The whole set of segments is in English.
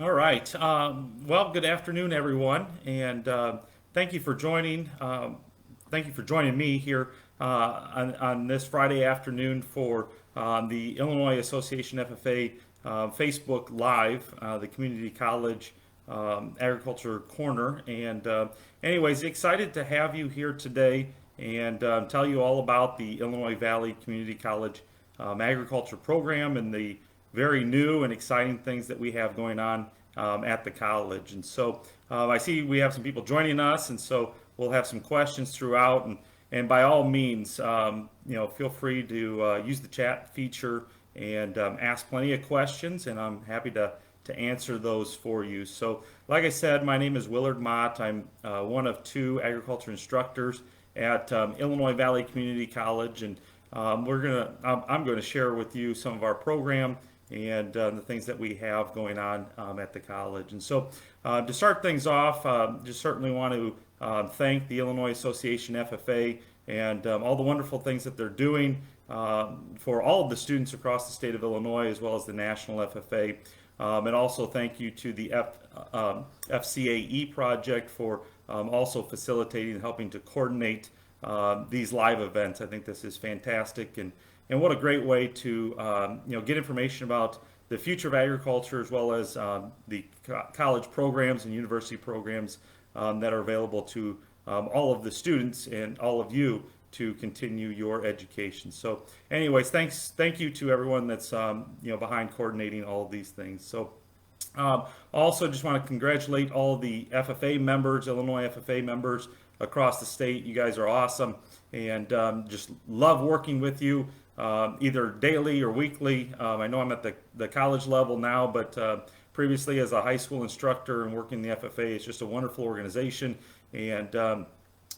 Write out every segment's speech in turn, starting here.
All right. Well, good afternoon, everyone, and thank you for joining. Thank you for joining me here on this Friday afternoon for the Illinois Association FFA Facebook Live, the Community College Agriculture Corner. And anyways, excited to have you here today and tell you all about the Illinois Valley Community College Agriculture Program and the very new and exciting things that we have going on at the college. And so I see we have some people joining us, and so we'll have some questions throughout. And by all means, feel free to use the chat feature and ask plenty of questions, and I'm happy to answer those for you. So, like I said, my name is Willard Mott. I'm one of two agriculture instructors at Illinois Valley Community College, and I'm going to share with you some of our program and the things that we have going on at the college. And so to start things off, just certainly want to thank the Illinois Association FFA and all the wonderful things that they're doing for all of the students across the state of Illinois, as well as the National FFA. And also thank you to the FCAE project for also facilitating and helping to coordinate these live events. I think this is fantastic, and what a great way to get information about the future of agriculture, as well as the college programs and university programs that are available to all of the students and all of you to continue your education. So anyways, thank you to everyone that's behind coordinating all of these things. So also just want to congratulate all the FFA members, Illinois FFA members across the state. You guys are awesome, and just love working with you either daily or weekly. I know I'm at the college level now, but previously as a high school instructor and working in the FFA, it's just a wonderful organization. And I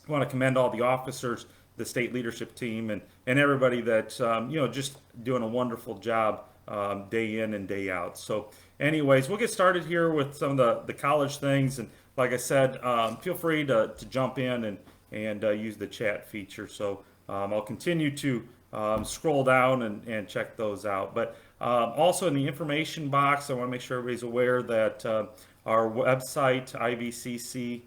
want to commend all the officers, the state leadership team, and everybody that's just doing a wonderful job day in and day out. So anyways, we'll get started here with some of the college things. And like I said, feel free to jump in and use the chat feature. So I'll continue to scroll down and check those out. But also in the information box, I want to make sure everybody's aware that our website, ivcc.edu,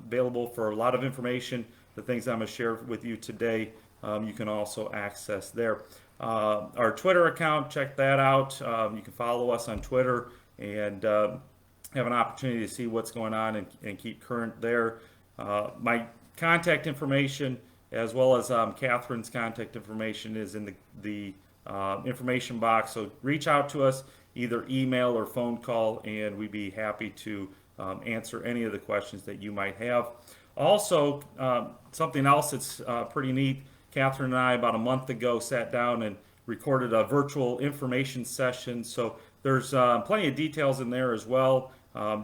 available for a lot of information. The things I'm going to share with you today, you can also access there. Our Twitter account, check that out. You can follow us on Twitter and have an opportunity to see what's going on and keep current there. My contact information, as well as Kathryn's contact information, is in the information box. So reach out to us, either email or phone call, and we'd be happy to answer any of the questions that you might have. Also, something else that's pretty neat, Kathryn and I about a month ago sat down and recorded a virtual information session. So there's plenty of details in there as well.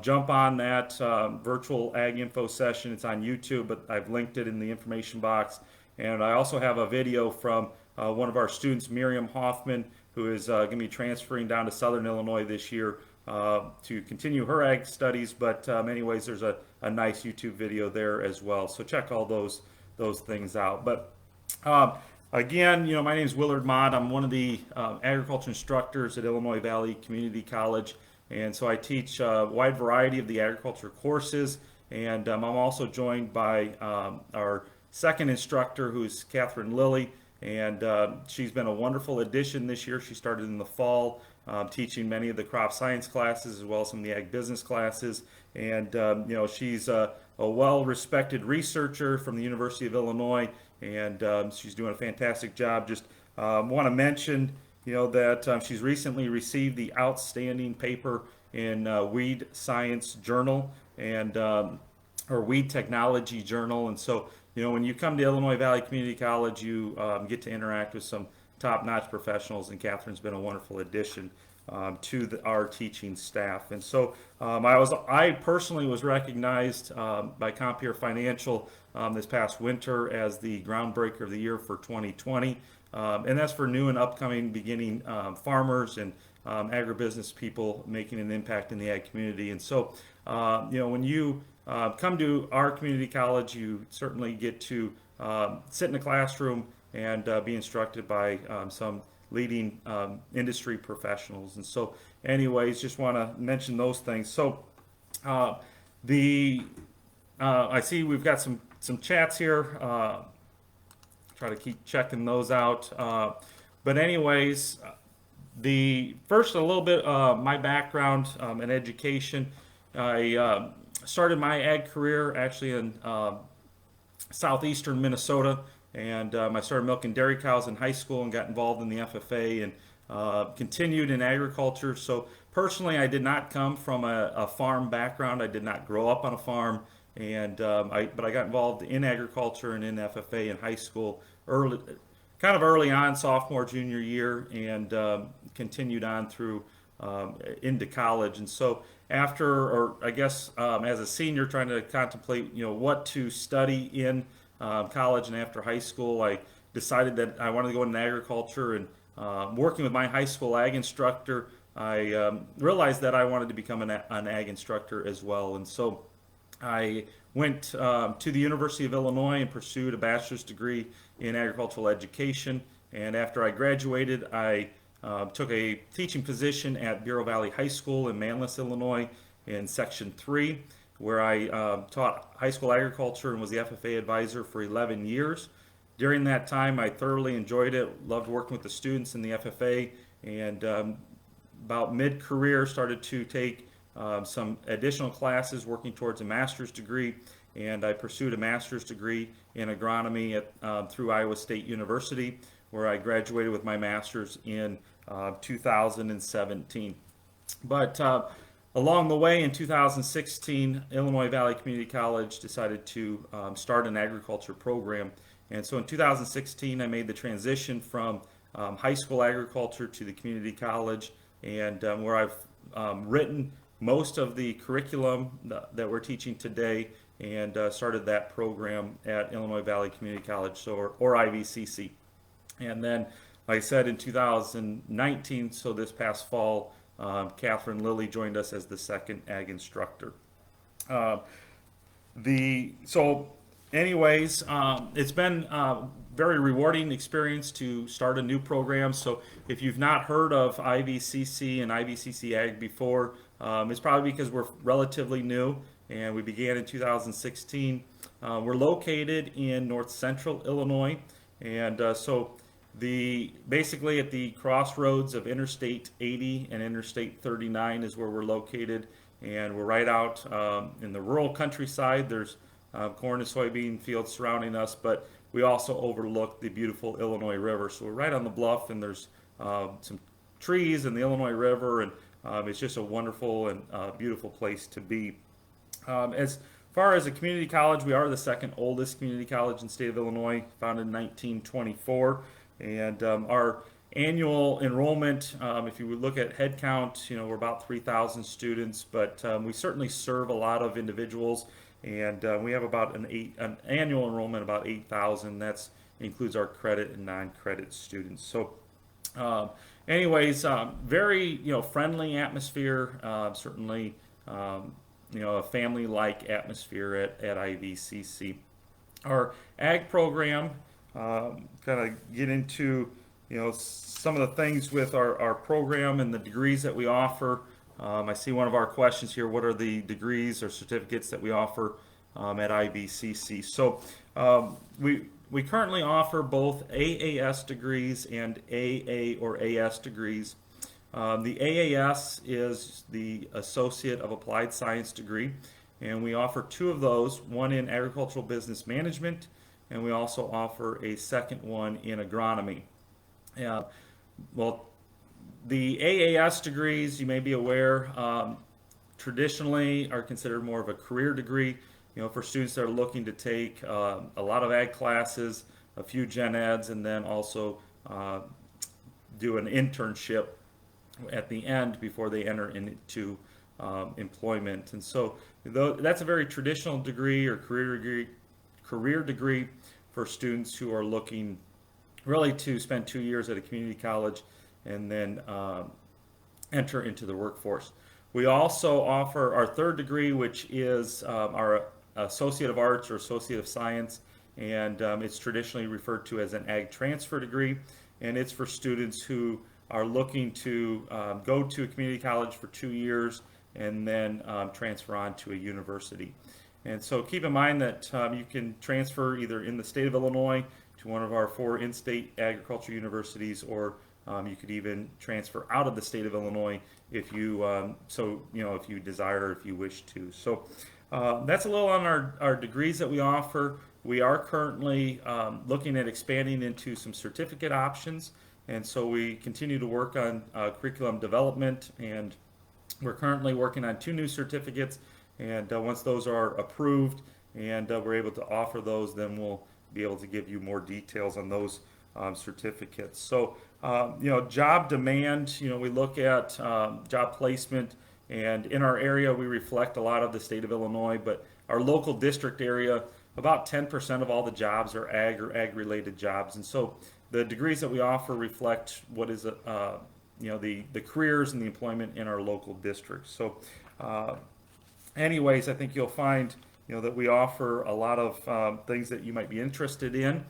Jump on that virtual Ag Info session. It's on YouTube, but I've linked it in the information box. And I also have a video from one of our students, Miriam Hoffman, who is going to be transferring down to Southern Illinois this year to continue her ag studies. But anyways, there's a nice YouTube video there as well. So check all those things out. But again, my name is Willard Mott. I'm one of the agriculture instructors at Illinois Valley Community College. And so I teach a wide variety of the agriculture courses, and I'm also joined by our second instructor, who's Kathryn Lillie, and she's been a wonderful addition this year. She started in the fall, teaching many of the crop science classes as well as some of the ag business classes, and she's a well-respected researcher from the University of Illinois, and she's doing a fantastic job. Just want to mention that she's recently received the outstanding paper in Weed Science Journal and or Weed Technology Journal. And so, when you come to Illinois Valley Community College, you get to interact with some top-notch professionals, and Kathryn's been a wonderful addition to our teaching staff. And so I personally was recognized by Compeer Financial this past winter as the groundbreaker of the year for 2020. And that's for new and upcoming beginning farmers and agribusiness people making an impact in the ag community. And so, when you come to our community college, you certainly get to sit in a classroom and be instructed by some leading industry professionals. And so anyways, just want to mention those things. So I see we've got some chats here. Try to keep checking those out. But anyways, the first a little bit my background in education. I started my ag career actually in southeastern Minnesota, and I started milking dairy cows in high school and got involved in the FFA and continued in agriculture. So personally, I did not come from a farm background. I did not grow up on a farm, and but I got involved in agriculture and in FFA in high school kind of early on, sophomore, junior year, and continued on through into college. And so after, or I guess as a senior, trying to contemplate, what to study in college and after high school, I decided that I wanted to go into agriculture. And working with my high school ag instructor, I realized that I wanted to become an ag instructor as well. And so I went to the University of Illinois and pursued a bachelor's degree in agricultural education. And after I graduated, I took a teaching position at Bureau Valley High School in Manlius, Illinois in Section 3, where I taught high school agriculture and was the FFA advisor for 11 years. During that time, I thoroughly enjoyed it, loved working with the students in the FFA, and about mid-career started to take some additional classes working towards a master's degree, and I pursued a master's degree in agronomy through Iowa State University, where I graduated with my master's in 2017. But along the way in 2016, Illinois Valley Community College decided to start an agriculture program. And so in 2016, I made the transition from high school agriculture to the community college, and where I've written most of the curriculum that we're teaching today, and started that program at Illinois Valley Community College, or IVCC. And then, like I said, in 2019, so this past fall, Kathryn Lillie joined us as the second ag instructor. It's been a very rewarding experience to start a new program. So if you've not heard of IVCC and IVCC Ag before, it's probably because we're relatively new, and we began in 2016. We're located in north central Illinois, and basically at the crossroads of Interstate 80 and Interstate 39 is where we're located, and we're right out in the rural countryside. There's corn and soybean fields surrounding us, but we also overlook the beautiful Illinois River. So we're right on the bluff, and there's some trees and the Illinois River, and it's just a wonderful and beautiful place to be. As far as a community college, we are the second oldest community college in the state of Illinois, founded in 1924. And our annual enrollment, if you would look at head count, we're about 3,000 students, but we certainly serve a lot of individuals, and we have about an annual enrollment about 8,000. That includes our credit and non-credit students. So very friendly atmosphere, certainly a family-like atmosphere at IVCC. Our ag program, kind of get into some of the things with our program and the degrees that we offer. I see one of our questions here: what are the degrees or certificates that we offer at IVCC? So we currently offer both AAS degrees and AA or AS degrees. The AAS is the Associate of Applied Science degree, and we offer two of those, one in Agricultural Business Management, and we also offer a second one in agronomy. The AAS degrees, you may be aware, traditionally are considered more of a career degree, for students that are looking to take a lot of ag classes, a few gen eds, and then also do an internship at the end before they enter into employment. And so that's a very traditional degree or career degree for students who are looking really to spend 2 years at a community college and then enter into the workforce. We also offer our third degree, which is our Associate of Arts or Associate of Science, and it's traditionally referred to as an Ag Transfer degree. and it's for students who are looking to go to a community college for 2 years and then transfer on to a university. And so keep in mind that you can transfer either in the state of Illinois to one of our 4 in-state agriculture universities, or you could even transfer out of the state of Illinois if you if you desire, if you wish to. So that's a little on our degrees that we offer. We are currently looking at expanding into some certificate options, and so we continue to work on curriculum development, and we're currently working on 2 new certificates. And once those are approved and we're able to offer those, then we'll be able to give you more details on those certificates. So, job demand, we look at job placement, and in our area we reflect a lot of the state of Illinois, but our local district area, about 10% of all the jobs are ag or ag-related jobs. And so the degrees that we offer reflect what is the careers and the employment in our local districts. So anyways, I think you'll find that we offer a lot of things that you might be interested in.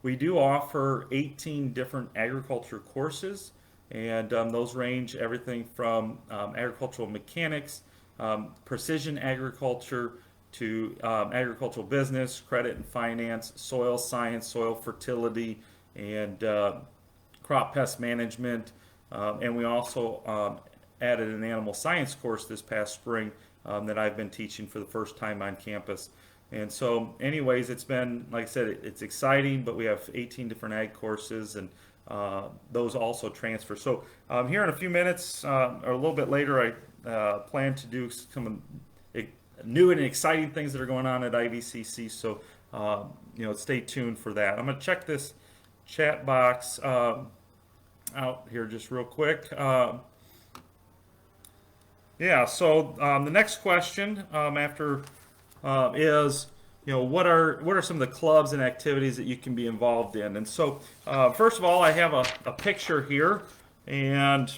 We do offer 18 different agriculture courses, and those range everything from agricultural mechanics, precision agriculture, to agricultural business, credit and finance, soil science, soil fertility, and crop pest management. And we also added an animal science course this past spring that I've been teaching for the first time on campus. And so anyways, it's been, like I said, it's exciting, but we have 18 different ag courses, and those also transfer. So here in a few minutes, or a little bit later, I plan to do some new and exciting things that are going on at IVCC. So stay tuned for that. I'm going to check this chat box out here just real quick. So the next question after is, what are some of the clubs and activities that you can be involved in? And so first of all, I have a picture here, and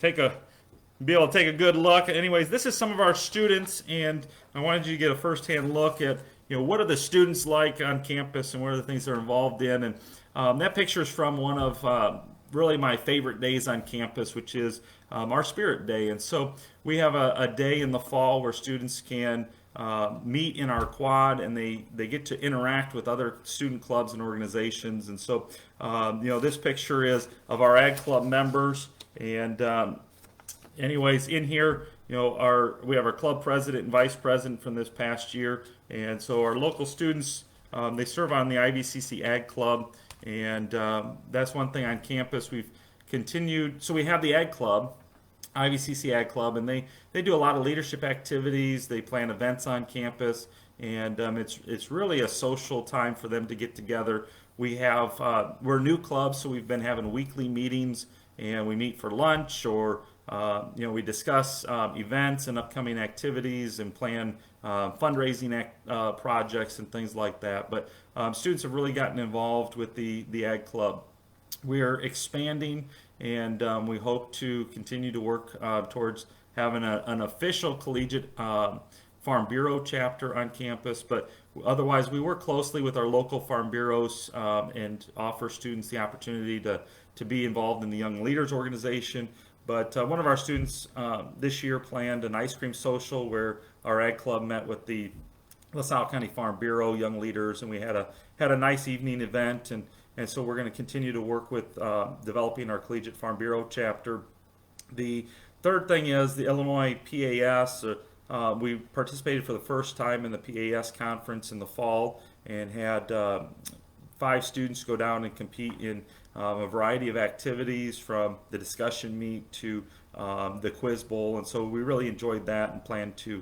be able to take a good look. Anyways, this is some of our students, and I wanted you to get a first-hand look at what are the students like on campus and what are the things they're involved in. And that picture is from one of really my favorite days on campus, which is our Spirit Day. And so we have a day in the fall where students can meet in our quad, and they get to interact with other student clubs and organizations. And so this picture is of our Ag Club members. And anyways, in here we have our club president and vice president from this past year. And so our local students, they serve on the IVCC Ag Club. And that's one thing on campus. We've continued, so we have the Ag Club, IVCC Ag Club, and they do a lot of leadership activities. They plan events on campus, and it's really a social time for them to get together. We're a new club, so we've been having weekly meetings, and we meet for lunch, or we discuss events and upcoming activities and plan fundraising projects and things like that. But students have really gotten involved with the Ag Club. We are expanding, and we hope to continue to work towards having an official collegiate Farm Bureau chapter on campus. But otherwise, we work closely with our local Farm Bureaus and offer students the opportunity to be involved in the Young Leaders Organization. But one of our students this year planned an ice cream social where our Ag Club met with the LaSalle County Farm Bureau Young Leaders, and we had a nice evening event. And so we're going to continue to work with developing our Collegiate Farm Bureau chapter. The third thing is the Illinois PAS. We participated for the first time in the PAS conference in the fall, and had 5 students go down and compete in a variety of activities, from the discussion meet to the quiz bowl. And so we really enjoyed that and plan to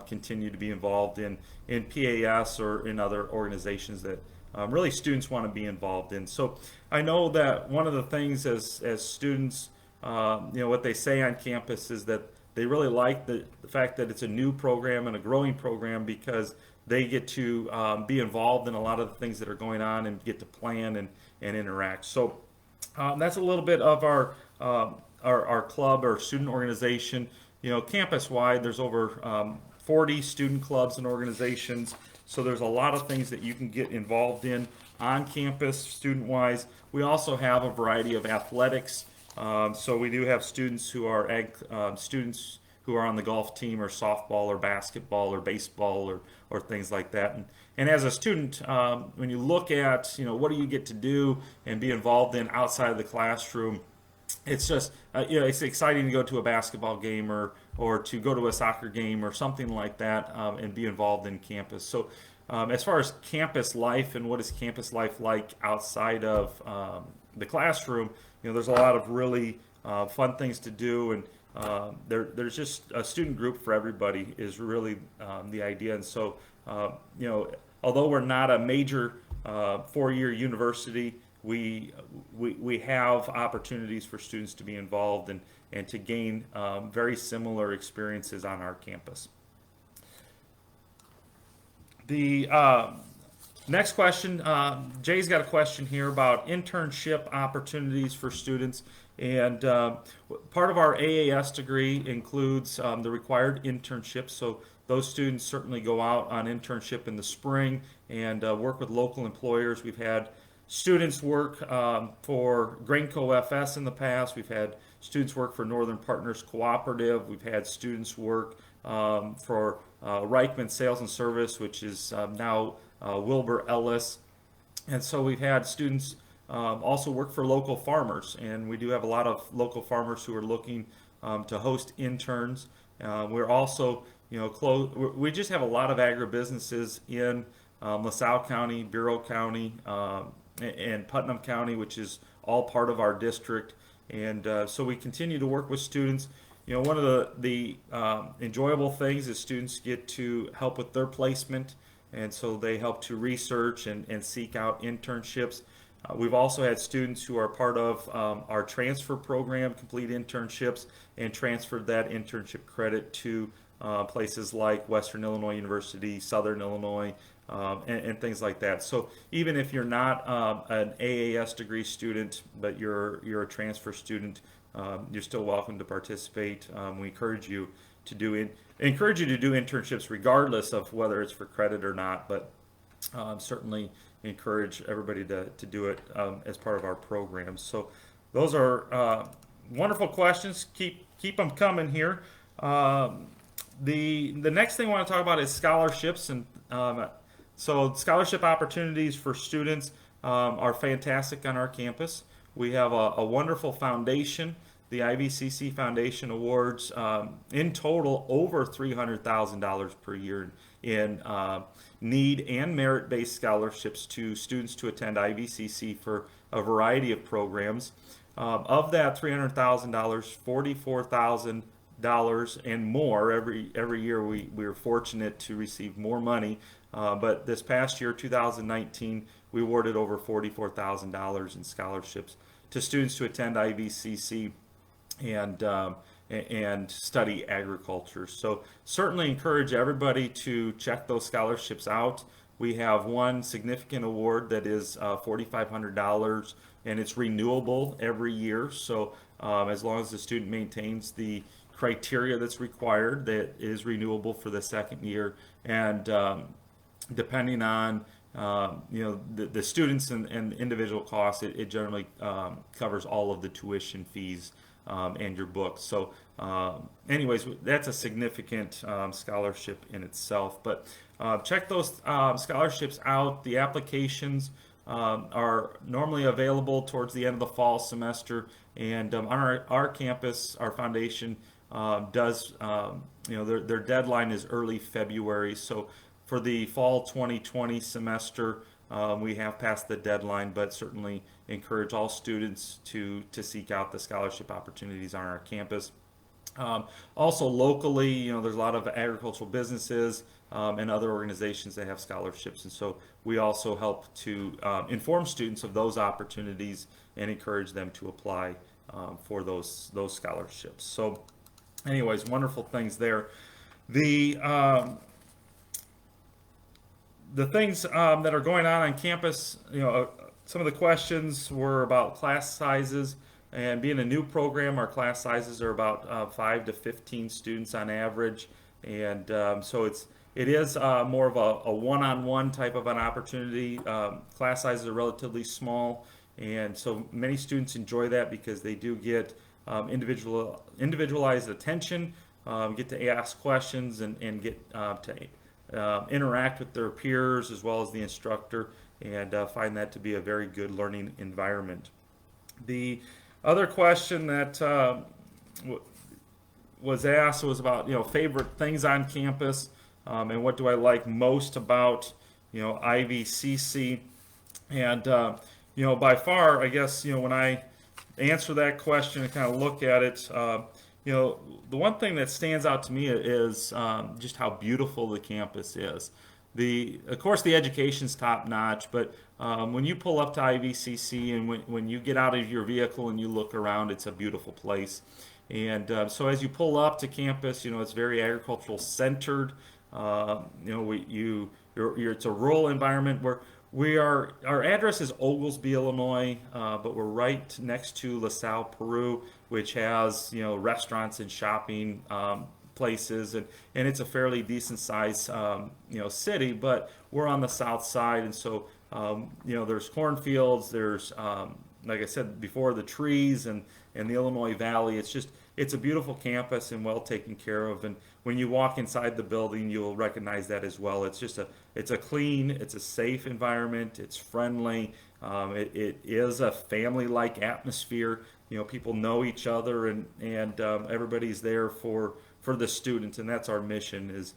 continue to be involved in PAS or in other organizations that really students want to be involved in. So I know that one of the things as students, what they say on campus is that they really like the fact that it's a new program and a growing program, because they get to be involved in a lot of the things that are going on and get to plan and interact. So that's a little bit of our club or student organization. Campus-wide, there's over 40 student clubs and organizations. So there's a lot of things that you can get involved in on campus, student-wise. We also have a variety of athletics. So we do have students who are students who are on the golf team, or softball, or basketball, or baseball, or things like that. And as a student, when you look at, what do you get to do and be involved in outside of the classroom, it's just, it's exciting to go to a basketball game, or to go to a soccer game or something like that, and be involved in campus. So as far as campus life and what is campus life like outside of the classroom, there's a lot of really fun things to do, and there's just a student group for everybody is really the idea. And so, although we're not a major four-year university, we have opportunities for students to be involved and to gain very similar experiences on our campus. The next question, Jay's got a question here about internship opportunities for students. And part of our AAS degree includes the required internships. So those students certainly go out on internship in the spring and work with local employers. We've had students work for Grainco FS in the past. We've had students work for Northern Partners Cooperative. We've had students work for Reichman Sales and Service, which is now Wilbur Ellis. And so we've had students also work for local farmers, and we do have a lot of local farmers who are looking to host interns. We're also, we just have a lot of agribusinesses in LaSalle County, Bureau County, and Putnam County, which is all part of our district. And so we continue to work with students. One of the enjoyable things is students get to help with their placement, and so they help to research and seek out internships. We've also had students who are part of our transfer program, complete internships, and transferred that internship credit to places like Western Illinois University, Southern Illinois, and things like that. So even if you're not an AAS degree student, but you're a transfer student, you're still welcome to participate. We encourage you to do internships regardless of whether it's for credit or not, but certainly encourage everybody to do it as part of our programs. So those are wonderful questions. Keep them coming here. The next thing I want to talk about is scholarships, and so scholarship opportunities for students are fantastic on our campus. We have a wonderful foundation. The IVCC Foundation awards in total over $300,000 per year in need and merit-based scholarships to students to attend IVCC for a variety of programs. Of that $300,000, $44,000 and more every year we are fortunate to receive more money. But this past year, 2019, we awarded over $44,000 in scholarships to students to attend IVCC and study agriculture. So certainly encourage everybody to check those scholarships out. We have one significant award that is $4,500, and it's renewable every year. So as long as the student maintains the criteria that's required, that is renewable for the second year. And depending on the students and individual costs, it generally covers all of the tuition fees and your books. So anyways, that's a significant scholarship in itself. But check those scholarships out. The applications are normally available towards the end of the fall semester. And on our campus, our foundation does, their deadline is early February. So for the fall 2020 semester, we have passed the deadline, but certainly encourage all students to seek out the scholarship opportunities on our campus. Also locally, there's a lot of agricultural businesses and other organizations that have scholarships, and so we also help to inform students of those opportunities and encourage them to apply for those scholarships. So anyways, wonderful things there. The things that are going on campus, some of the questions were about class sizes, and being a new program, our class sizes are about 5 to 15 students on average, and so it is more of a one-on-one type of an opportunity. Class sizes are relatively small, and so many students enjoy that because they do get individualized attention, get to ask questions, and get to interact with their peers as well as the instructor, and find that to be a very good learning environment. The other question that was asked was about favorite things on campus, and what do I like most about IVCC. And by far, I guess when I answer that question and kind of look at it, the one thing that stands out to me is just how beautiful the campus is. Of course, the education's top notch, but when you pull up to IVCC and when you get out of your vehicle and you look around, it's a beautiful place. And so as you pull up to campus, it's very agricultural centered. It's a rural environment where our address is Oglesby, Illinois, but we're right next to LaSalle, Peru, which has restaurants and shopping places, and it's a fairly decent sized city, but we're on the south side, and so there's cornfields, there's like I said before, the trees and the Illinois Valley. It's a beautiful campus and well taken care of, and when you walk inside the building, you'll recognize that as well. It's a clean, it's a safe environment, it's friendly, it is a family-like atmosphere. People know each other, and everybody's there for the students, and that's our mission, is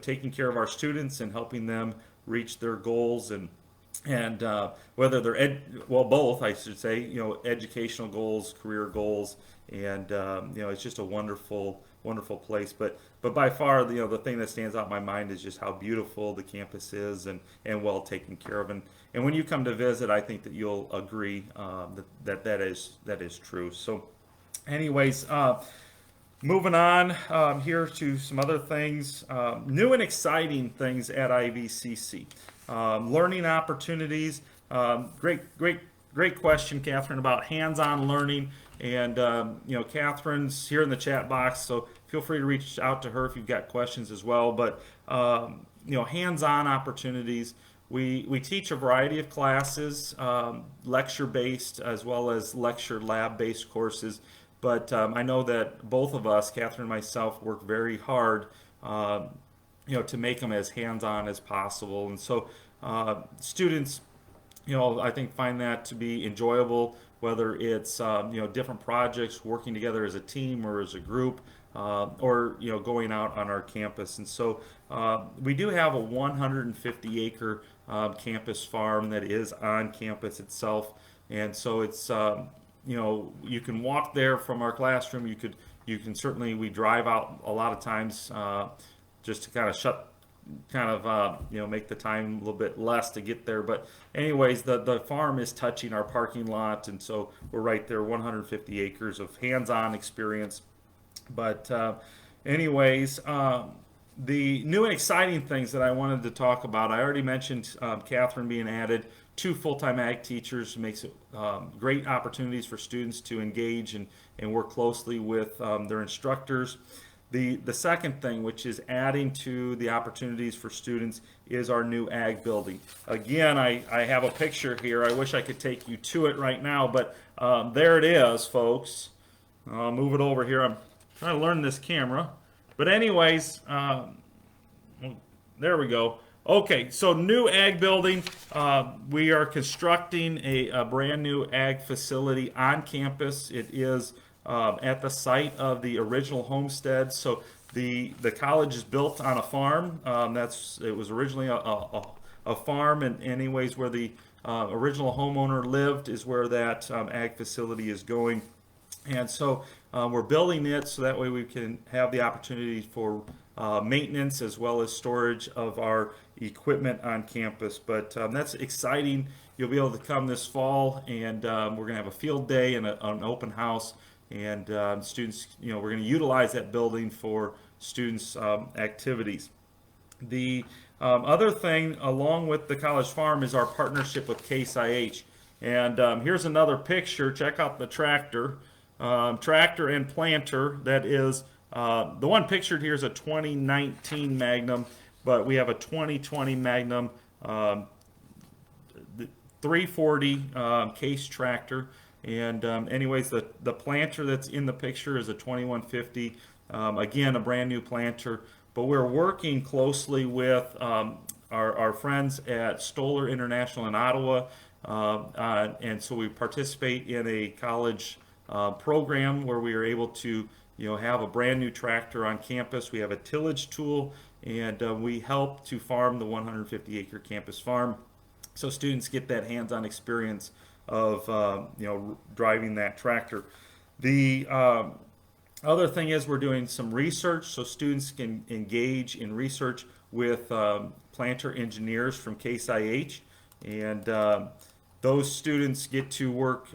taking care of our students and helping them reach their goals, and whether they're both, I should say, educational goals, career goals, and it's just a wonderful place. But by far, the thing that stands out in my mind is just how beautiful the campus is, and well taken care of. And when you come to visit, I think that you'll agree that is true. So, anyways. Moving on here to some other things, new and exciting things at IVCC. Learning opportunities. Great question, Kathryn, about hands-on learning. And Kathryn's here in the chat box, so feel free to reach out to her if you've got questions as well. But hands-on opportunities. We teach a variety of classes, lecture-based as well as lecture lab-based courses. But I know that both of us, Kathryn and myself, work very hard, to make them as hands-on as possible. And so students, I think find that to be enjoyable, whether it's different projects, working together as a team or as a group, or going out on our campus. And so we do have a 150-acre campus farm that is on campus itself, and so it's you can walk there from our classroom. We drive out a lot of times just to make the time a little bit less to get there. But anyways, the farm is touching our parking lot, and so we're right there, 150 acres of hands-on experience. But anyways, the new and exciting things that I wanted to talk about, I already mentioned Kathryn being added. 2 full-time ag teachers makes it great opportunities for students to engage and work closely with their instructors. The second thing, which is adding to the opportunities for students, is our new ag building. Again, I have a picture here. I wish I could take you to it right now, but there it is, folks. I'll move it over here. I'm trying to learn this camera. But anyways, there we go. Okay, so new ag building. We are constructing a brand new ag facility on campus. It is at the site of the original homestead. So the college is built on a farm. It was originally a farm, and anyways, where the original homeowner lived is where that ag facility is going. And so we're building it so that way we can have the opportunity for maintenance as well as storage of our equipment on campus. But that's exciting. You'll be able to come this fall, and we're going to have a field day and an open house. And students, we're going to utilize that building for students' activities. The other thing, along with the college farm, is our partnership with Case IH. And here's another picture. Check out the tractor and planter that is The one pictured here is a 2019 Magnum, but we have a 2020 Magnum 340 case tractor. And anyways, the planter that's in the picture is a 2150. Again, a brand new planter. But we're working closely with our friends at Stoller International in Ottawa. And so we participate in a college program where we are able to have a brand new tractor on campus. We have a tillage tool, and we help to farm the 150-acre campus farm, so students get that hands-on experience of driving that tractor. The other thing is we're doing some research, so students can engage in research with planter engineers from Case IH, and those students get to work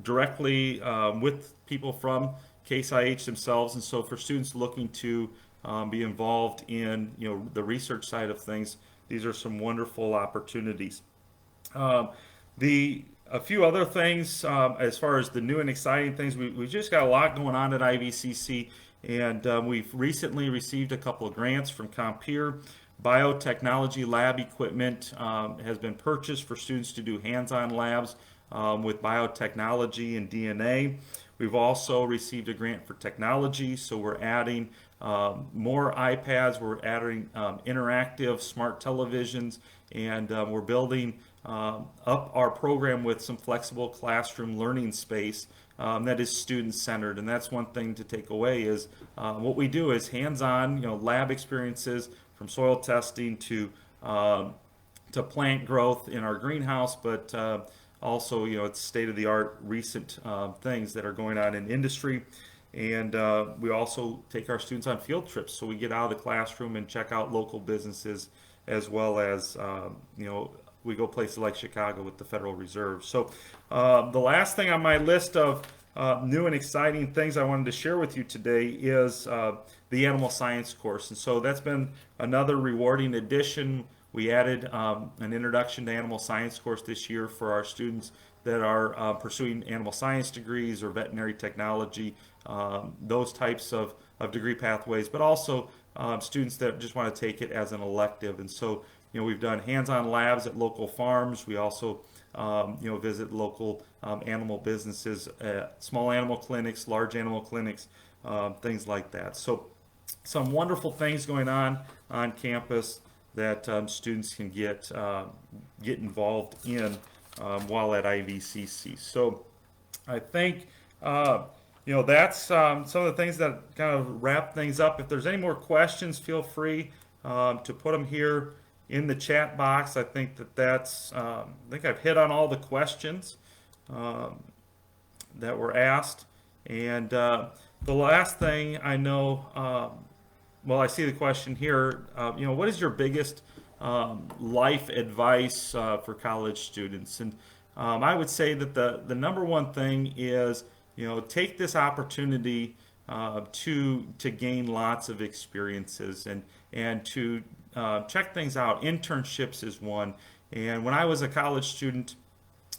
directly with people from Case IH themselves. And so for students looking to be involved in the research side of things, these are some wonderful opportunities. A few other things as far as the new and exciting things, we've just got a lot going on at IVCC, and we've recently received a couple of grants from Compeer. Biotechnology lab equipment has been purchased for students to do hands-on labs with biotechnology and DNA. We've also received a grant for technology, so we're adding more iPads, we're adding interactive smart televisions, and we're building up our program with some flexible classroom learning space that is student-centered. And that's one thing to take away is what we do is hands-on lab experiences, from soil testing to plant growth in our greenhouse, but also it's state-of-the-art recent things that are going on in industry. And we also take our students on field trips, so we get out of the classroom and check out local businesses, as well as we go places like Chicago with the Federal Reserve. So the last thing on my list of new and exciting things I wanted to share with you today is the animal science course. And so that's been another rewarding addition. We added an introduction to animal science course this year for our students that are pursuing animal science degrees or veterinary technology, those types of degree pathways, but also students that just want to take it as an elective. And so we've done hands-on labs at local farms. We also visit local animal businesses, small animal clinics, large animal clinics, things like that. So some wonderful things going on campus that students can get involved in while at IVCC. So I think that's some of the things that kind of wrap things up. If there's any more questions, feel free to put them here in the chat box. I think that's I think I've hit on all the questions that were asked. And the last thing I know, well, I see the question here, what is your biggest life advice for college students? And I would say that the number one thing is, take this opportunity to gain lots of experiences and to check things out. Internships is one. And when I was a college student,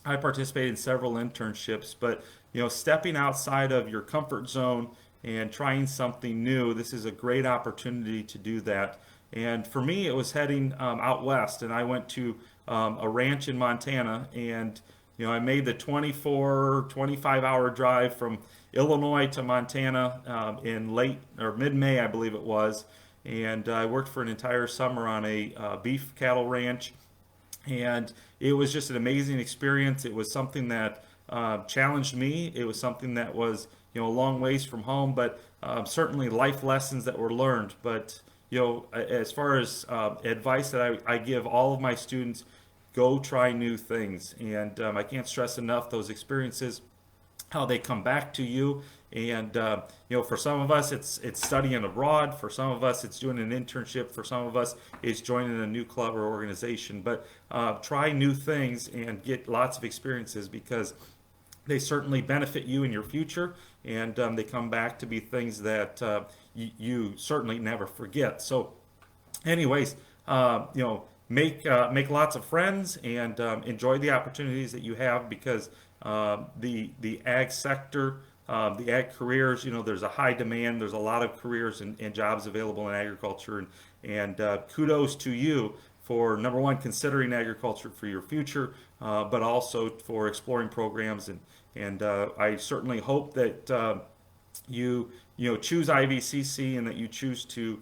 I participated in several internships, but stepping outside of your comfort zone and trying something new, this is a great opportunity to do that. And for me, it was heading out west, and I went to a ranch in Montana, and I made the 25-hour drive from Illinois to Montana in late or mid-May, I believe it was. And I worked for an entire summer on a beef cattle ranch, and it was just an amazing experience. It was something that challenged me. It was something that was a long ways from home, but certainly life lessons that were learned. But as far as advice that I give all of my students, go try new things. And I can't stress enough those experiences, how they come back to you. And for some of us it's studying abroad, for some of us it's doing an internship, for some of us it's joining a new club or organization. But try new things and get lots of experiences, because they certainly benefit you in your future, and they come back to be things that you certainly never forget. So anyways, make lots of friends and enjoy the opportunities that you have, because the ag sector the ag careers. There's a high demand. There's a lot of careers and jobs available in agriculture, and kudos to you for, number one, considering agriculture for your future, but also for exploring programs. And I certainly hope that you choose IVCC and that you choose to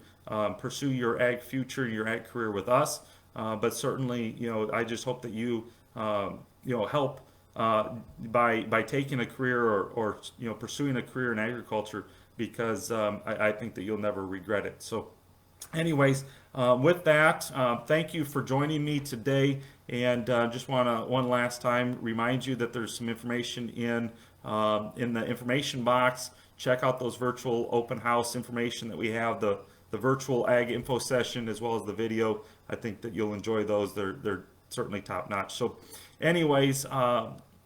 pursue your ag future, your ag career with us. But certainly, I just hope that you help by taking a career or pursuing a career in agriculture, because I think that you'll never regret it. So anyways, with that, thank you for joining me today, and just want to one last time remind you that there's some information in the information box. Check out those virtual open house information that we have, the virtual ag info session, as well as the video. I think that you'll enjoy those. They're certainly top notch. So anyways,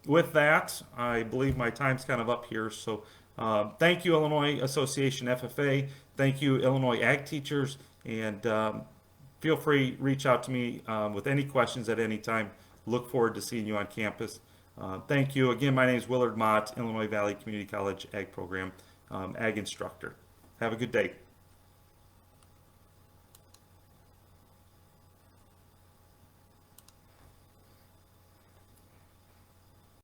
with that, I believe my time's kind of up here. So thank you, Illinois Association FFA. Thank you, Illinois Ag Teachers. And feel free to reach out to me with any questions at any time. Look forward to seeing you on campus. Thank you. Again, my name is Willard Mott, Illinois Valley Community College Ag Program Ag Instructor. Have a good day.